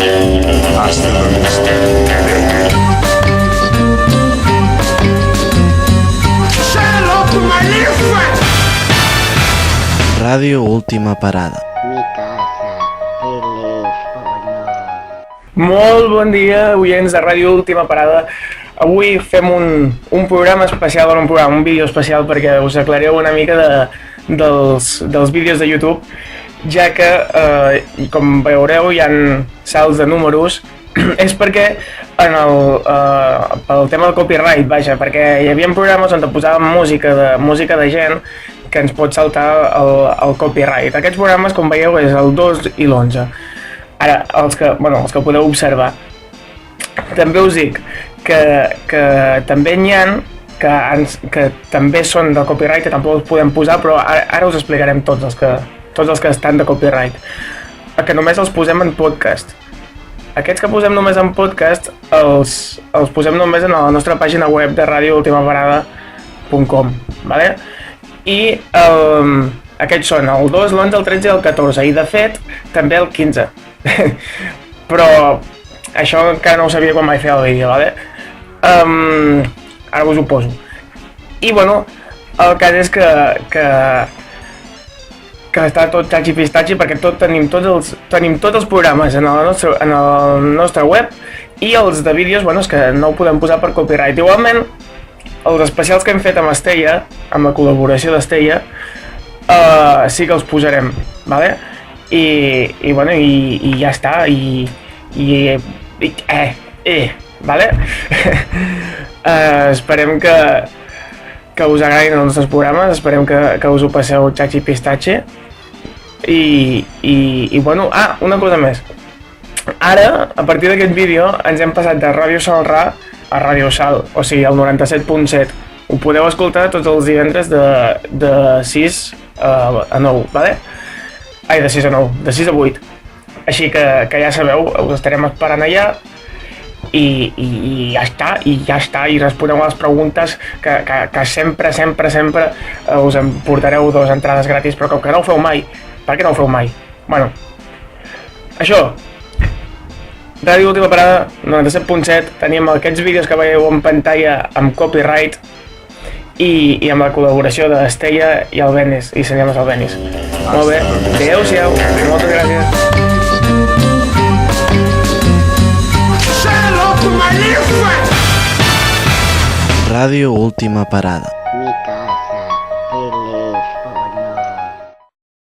Hasta la vista, baby. Say hello to my little friend. Ràdio Última Parada. Mi casa, teléfono. Molt bon dia, oients de Ràdio Última Parada. Avui fem un programa especial, un vídeo especial perquè us aclareu una mica dels vídeos de YouTube, ja que, com veureu, hi ha salts de números. És perquè pel tema del copyright, vaja, perquè hi havia programes on posàvem música de gent que ens pot saltar el copyright. Aquests programes, com veieu, és el 2 i l'11. Ara, els que podeu observar. També us dic que també n'hi ha que també són de copyright, que tampoc els podem posar, però ara us explicarem tots els que estan de copyright. Que només els posem en podcast. Aquests que posem només en podcast els posem només en la nostra pàgina web de radioultimaparada.com, vale? I aquests són el 2, l'11, el 13 i el 14, i de fet també el 15. Però això encara no ho sabia quan vaig fer el vídeo, vale? Ara us ho poso. I bueno, el cas és que està tot xachi pistachi perquè tenim tots els programes en el nostre web, i els de vídeos, és que no ho podem posar per copyright. Igualment, els especials que hem fet amb Estella, amb la col·laboració d'Estella, sí que els posarem, vale? I ja està, vale? Esperem que us agradin els nostres programes, esperem que us ho passeu xachi pistachi. Una cosa més. Ara, a partir d'aquest vídeo, ens hem passat de Ràdio Salrà a Ràdio Sal, o sigui, el 97.7. Ho podeu escoltar tots els divendres de 6 a 9, vale? Ai, de 6 a 9, de 6 a 8. Així que ja sabeu, us estarem esperant allà. I ja està, i responeu a les preguntes que sempre us en portareu 2 entrades gratis, però com que no ho feu mai, per què no ho feu mai? Bueno, això, Ràdio Última Parada, 97.7, tenim aquests vídeos que veieu en pantalla amb copyright i amb la col·laboració d'Estella i el Benis, i Senyames al Benis. Molt bé, adeu-siau, moltes gràcies. Say hello to my little friend. Ràdio Última Parada.